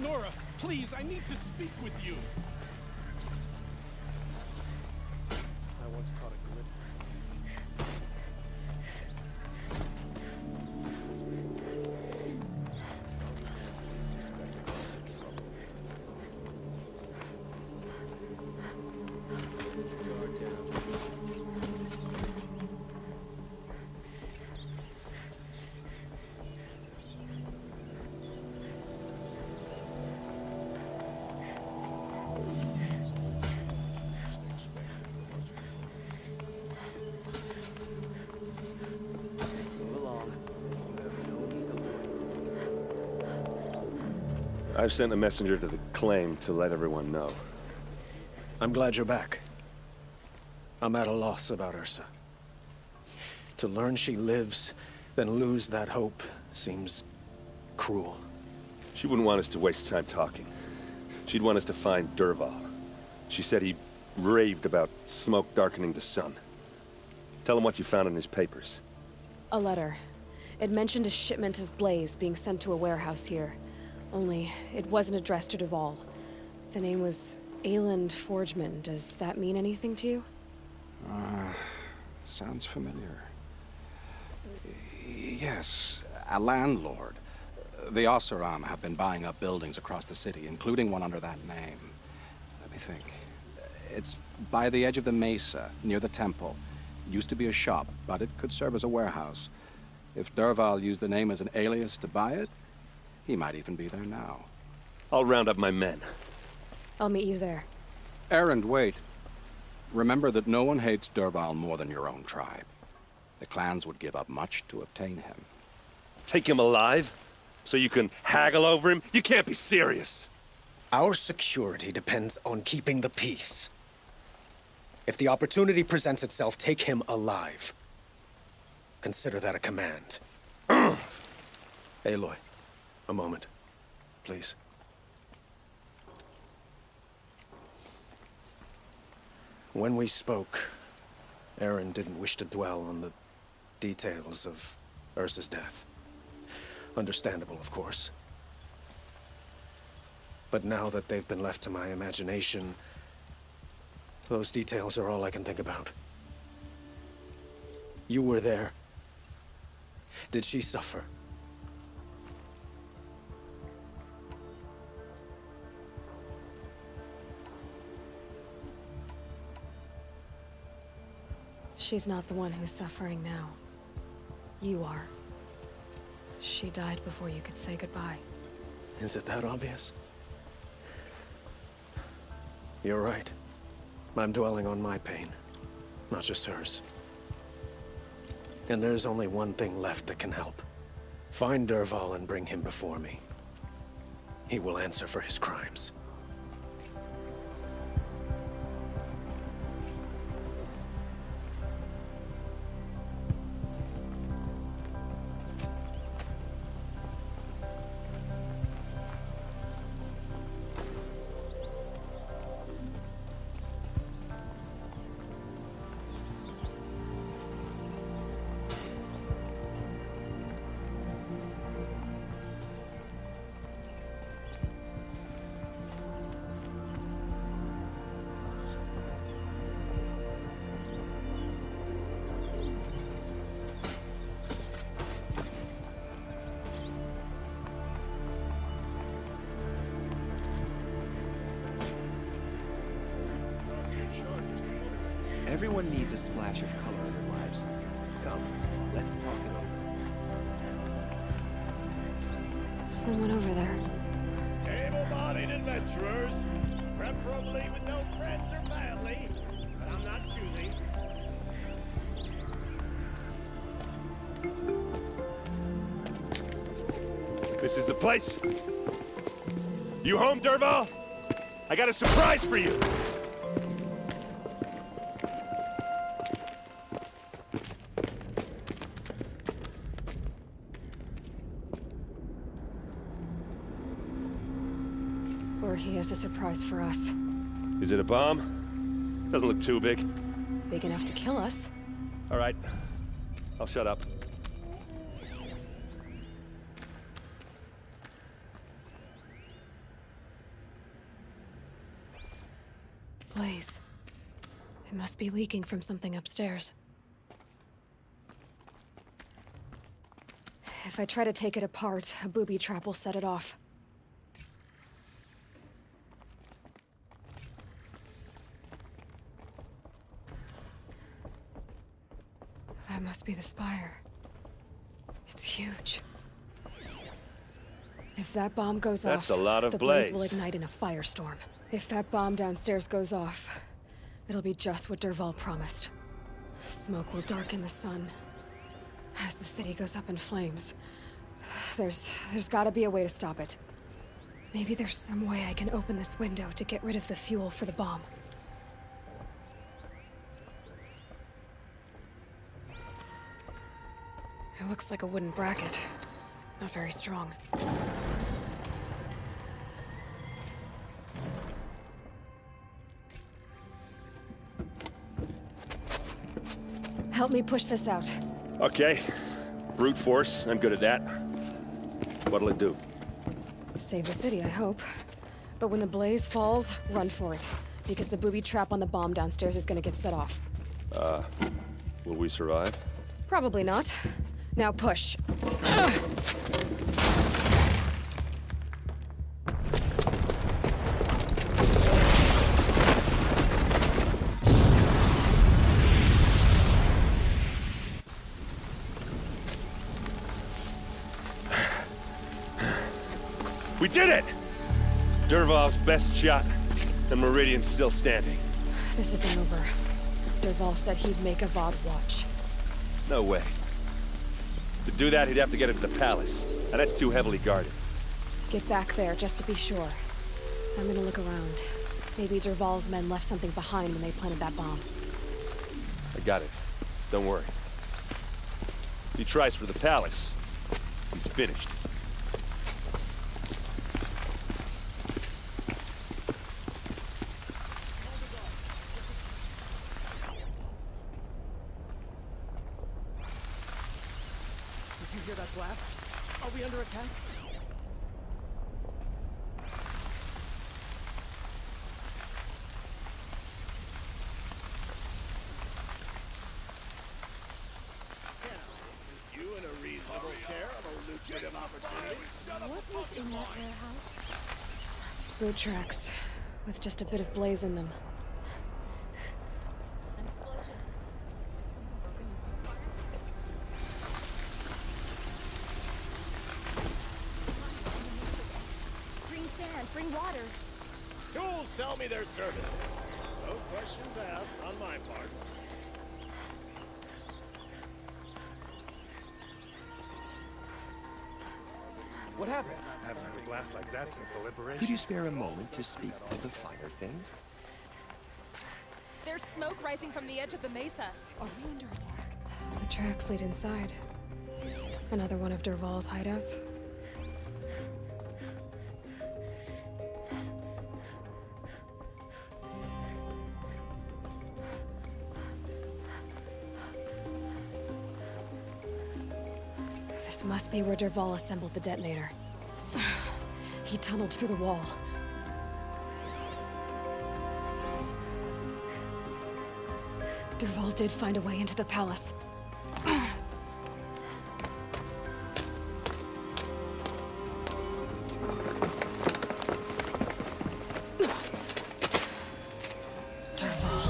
Nora, please, I need to speak with you. I once caught a glimpse. I've sent a messenger to the claim to let everyone know. I'm glad you're back. I'm at a loss about Ersa. To learn she lives, then lose that hope, seems cruel. She wouldn't want us to waste time talking. She'd want us to find Dherval. She said he raved about smoke darkening the sun. Tell him what you found in his papers. A letter. It mentioned a shipment of blaze being sent to a warehouse here. Only, it wasn't addressed to Dherval. The name was Errend Forgeman. Does that mean anything to you? Sounds familiar. Yes, a landlord. The Oseram have been buying up buildings across the city, including one under that name. Let me think. It's by the edge of the mesa, near the temple. Used to be a shop, but it could serve as a warehouse. If Dherval used the name as an alias to buy it, he might even be there now. I'll round up my men. I'll meet you there. Errend, wait. Remember that no one hates Dherval more than your own tribe. The clans would give up much to obtain him. Take him alive? So you can haggle over him? You can't be serious. Our security depends on keeping the peace. If the opportunity presents itself, take him alive. Consider that a command. Aloy, a moment, please. When we spoke, Errend didn't wish to dwell on the details of Ersa's death. Understandable, of course. But now that they've been left to my imagination, those details are all I can think about. You were there. Did she suffer? She's not the one who's suffering now. You are. She died before you could say goodbye. Is it that obvious? You're right. I'm dwelling on my pain, not just hers. And there's only one thing left that can help. Find Dherval and bring him before me. He will answer for his crimes. Everyone needs a splash of color in their lives. Come, let's talk it over. Someone over there. Able-bodied adventurers, preferably with no friends or family, but I'm not choosy. This is the place. You home, Dherval? I got a surprise for you. Or he has a surprise for us. Is it a bomb? Doesn't look too big. big enough to kill us. All right. I'll shut up. Blaze. It must be leaking from something upstairs. If I try to take it apart, a booby trap will set it off. That must be the spire. It's huge. If that bomb goes off, That's a lot of the blaze will blaze. ignite in a firestorm. If that bomb downstairs goes off, it'll be just what Dherval promised. Smoke will darken the sun as the city goes up in flames. There's gotta be a way to stop it. Maybe there's some way I can open this window to get rid of the fuel for the bomb. It looks like a wooden bracket. Not very strong. Help me push this out. Okay. Brute force. I'm good at that. What'll it do? Save the city, I hope. But when the blaze falls, run for it. Because the booby trap on the bomb downstairs is gonna get set off. Will we survive? Probably not. Now push. We did it! Dherval's best shot, and Meridian's still standing. This isn't over. Dherval said he'd make Avad watch. No way. To do that, he'd have to get into the palace, and that's too heavily guarded. Get back there, just to be sure. I'm gonna look around. Maybe Dherval's men left something behind when they planted that bomb. I got it. Don't worry. If he tries for the palace, he's finished. Did you hear that blast? Are we under attack? You in a reasonable share of a lucrative opportunity. What is in that warehouse? Boot tracks, with just a bit of blaze in them. An explosion. Bring sand, bring water. Tools sell me their services. No questions asked on my part. What happened? Haven't had a blast like that since the liberation. Could you spare a moment to speak of the finer things? There's smoke rising from the edge of the mesa. Are we under attack? The tracks lead inside. Another one of Dherval's hideouts. This must be where Dherval assembled the detonator. He tunneled through the wall. Dherval did find a way into the palace. Dherval.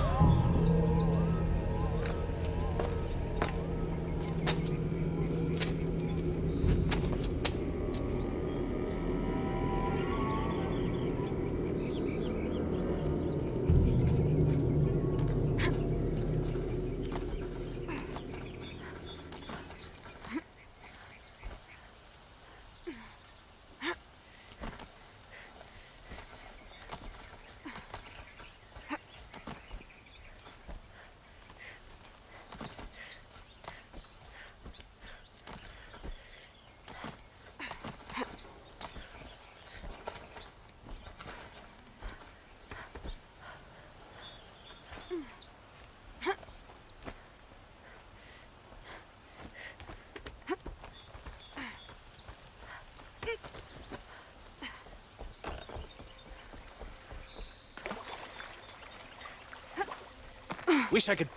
Wish I could...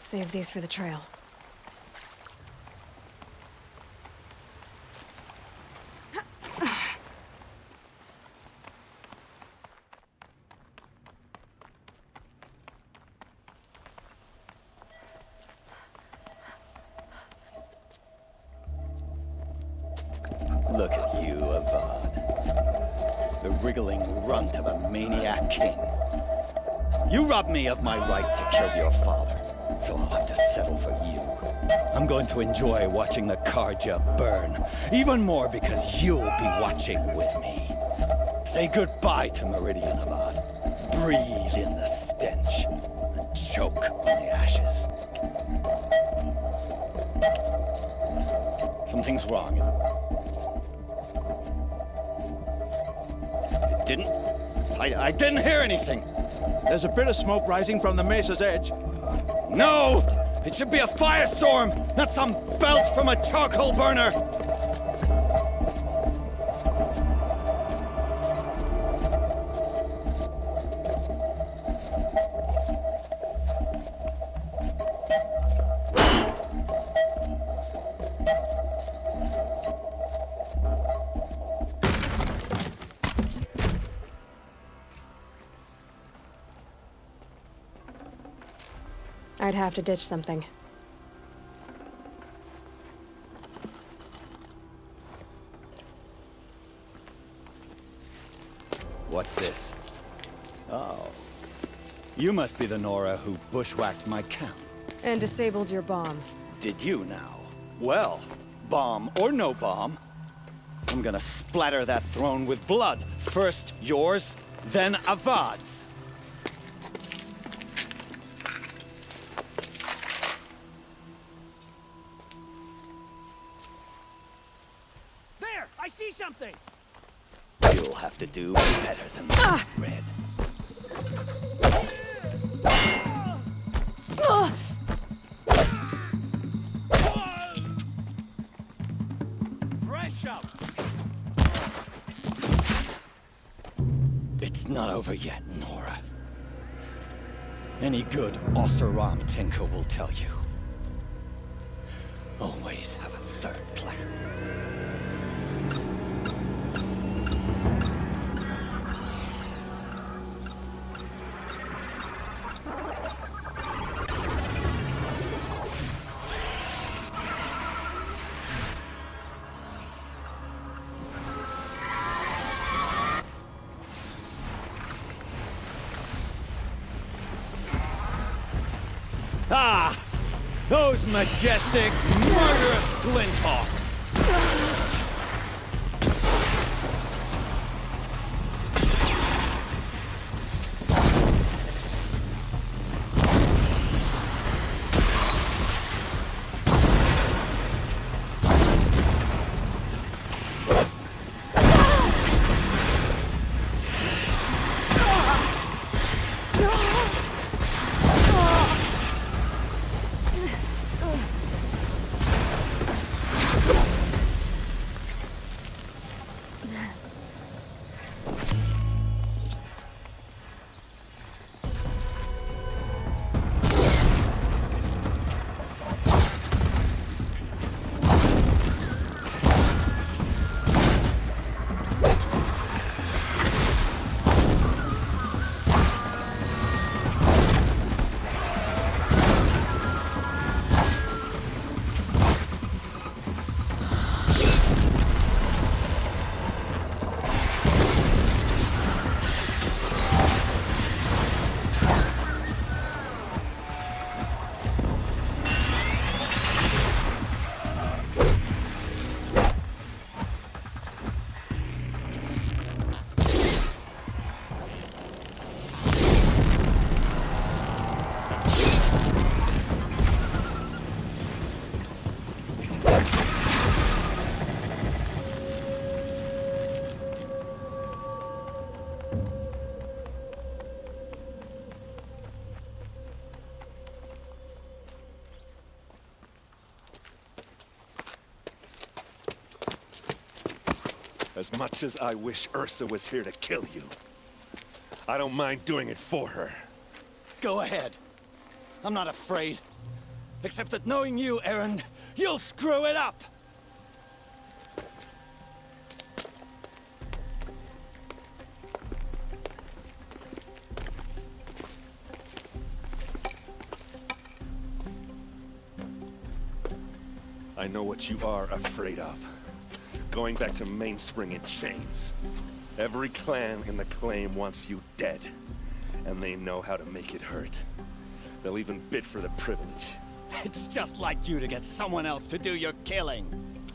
Save these for the trail. Look at you, Avad. The wriggling runt of a maniac king. You robbed me of my right to kill your father, so I'll have to settle for you. I'm going to enjoy watching the Karja burn, even more because you'll be watching with me. Say goodbye to Meridian, Avad. Breathe in the stench, and choke on the ashes. Something's wrong. I didn't hear anything. There's a bit of smoke rising from the mesa's edge. No! It should be a firestorm, not some belch from a charcoal burner! I'd have to ditch something. What's this? Oh. You must be the Nora who bushwhacked my camp. And disabled your bomb. Did you now? Well, bomb or no bomb, I'm gonna splatter that throne with blood. First yours, then Avad's. There! I see something! You'll have to do better than that, Red. Branch out! It's not over yet, Nora. Any good Oseram tinker will tell you. Always have a third plan. Ah! Those majestic, murderous Flinthawks! As much as I wish Ersa was here to kill you, I don't mind doing it for her. Go ahead. I'm not afraid. Except that knowing you, Errend, you'll screw it up! I know what you are afraid of. Going back to Mainspring in chains. Every clan in the claim wants you dead. And they know how to make it hurt. They'll even bid for the privilege. It's just like you to get someone else to do your killing.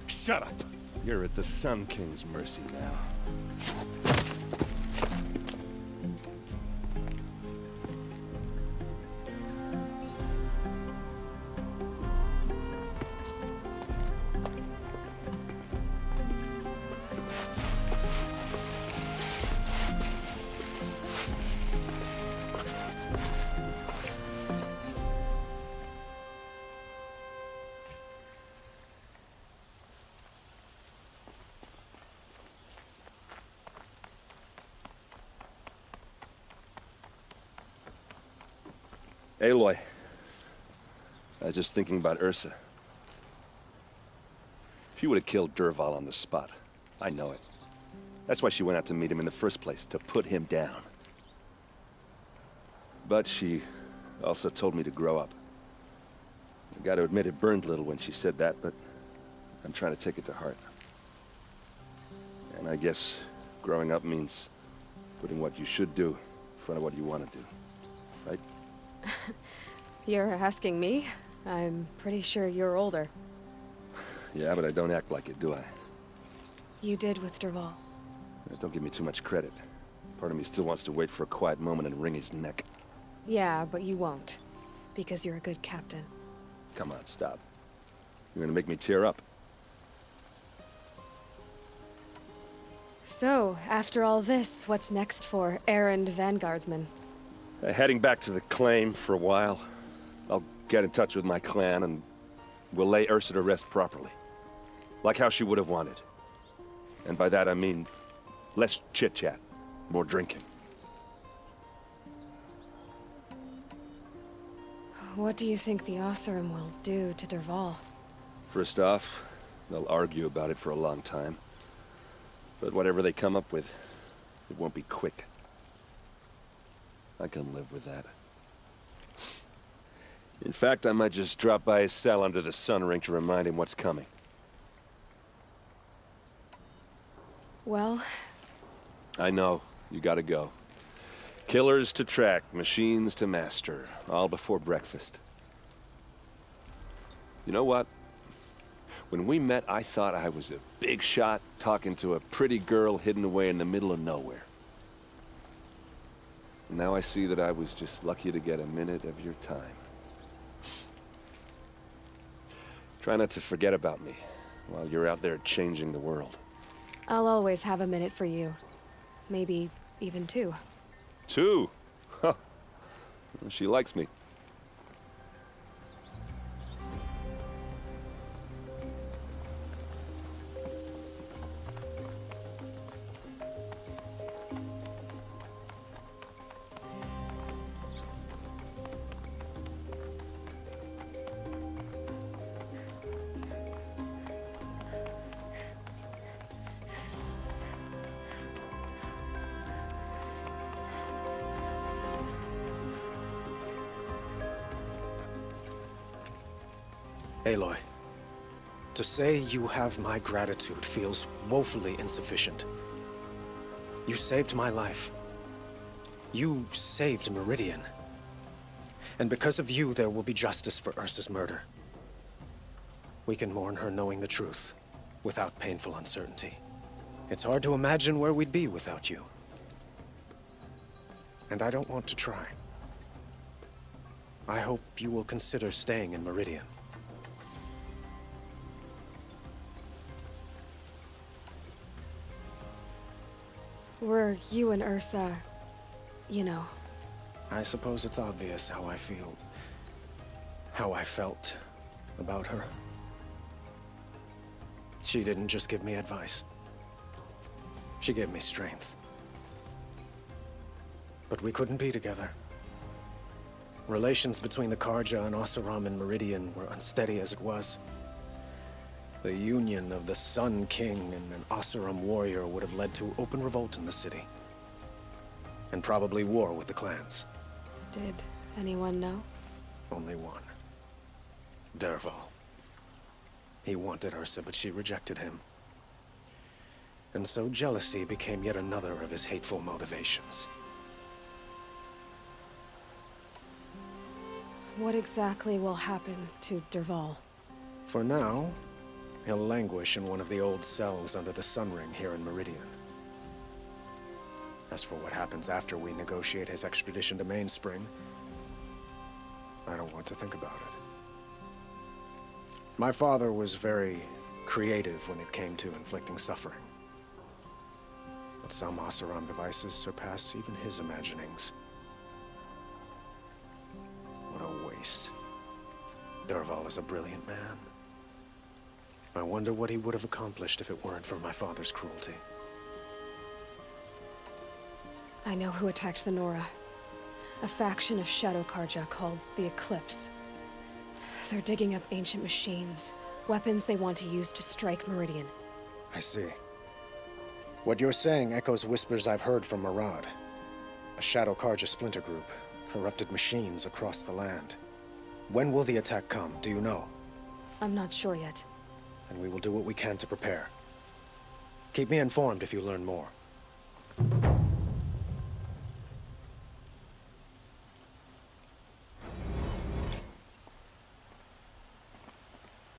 Shut up! You're at the Sun King's mercy now. Aloy. I was just thinking about Ersa. She would have killed Dherval on the spot. I know it. That's why she went out to meet him in the first place, to put him down. But she also told me to grow up. I gotta admit it burned a little when she said that, but I'm trying to take it to heart. And I guess growing up means putting what you should do in front of what you want to do. Right? You're asking me? I'm pretty sure you're older. Yeah, but I don't act like it, do I? You did with Dherval. Don't give me too much credit. Part of me still wants to wait for a quiet moment and wring his neck. Yeah, but you won't. Because you're a good captain. Come on, stop. You're gonna make me tear up. So, after all this, what's next for Errend Vanguardsman? Heading back to the claim for a while. I'll get in touch with my clan and we'll lay Ersa to rest properly. Like how she would have wanted. And by that I mean less chit-chat, more drinking. What do you think the Oseram will do to Dherval? First off, they'll argue about it for a long time. But whatever they come up with, it won't be quick. I can live with that. In fact, I might just drop by his cell under the sun ring to remind him what's coming. Well... I know. You gotta go. Killers to track, machines to master, all before breakfast. You know what? When we met, I thought I was a big shot talking to a pretty girl hidden away in the middle of nowhere. And now I see that I was just lucky to get a minute of your time. Try not to forget about me while you're out there changing the world. I'll always have a minute for you. Maybe even two. Two? Huh. She likes me. Aloy, to say you have my gratitude feels woefully insufficient. You saved my life. You saved Meridian. And because of you, there will be justice for Ersa's murder. We can mourn her knowing the truth, without painful uncertainty. It's hard to imagine where we'd be without you. And I don't want to try. I hope you will consider staying in Meridian. Were you and Ersa, you know? I suppose it's obvious how I feel. How I felt about her. She didn't just give me advice. She gave me strength. But we couldn't be together. Relations between the Karja and Oseram in Meridian were unsteady as it was. The union of the Sun King and an Oseram warrior would have led to open revolt in the city. And probably war with the clans. Did anyone know? Only one. Dherval. He wanted Ersa, but she rejected him. And so jealousy became yet another of his hateful motivations. What exactly will happen to Dherval? For now, he'll languish in one of the old cells under the Sun Ring here in Meridian. As for what happens after we negotiate his extradition to Mainspring, I don't want to think about it. My father was very creative when it came to inflicting suffering. But some Oseram devices surpass even his imaginings. What a waste. Dherval is a brilliant man. I wonder what he would have accomplished if it weren't for my father's cruelty. I know who attacked the Nora. A faction of Shadow Karja called the Eclipse. They're digging up ancient machines, weapons they want to use to strike Meridian. I see. What you're saying echoes whispers I've heard from Murad. A Shadow Karja splinter group, corrupted machines across the land. When will the attack come, do you know? I'm not sure yet. And we will do what we can to prepare. Keep me informed if you learn more.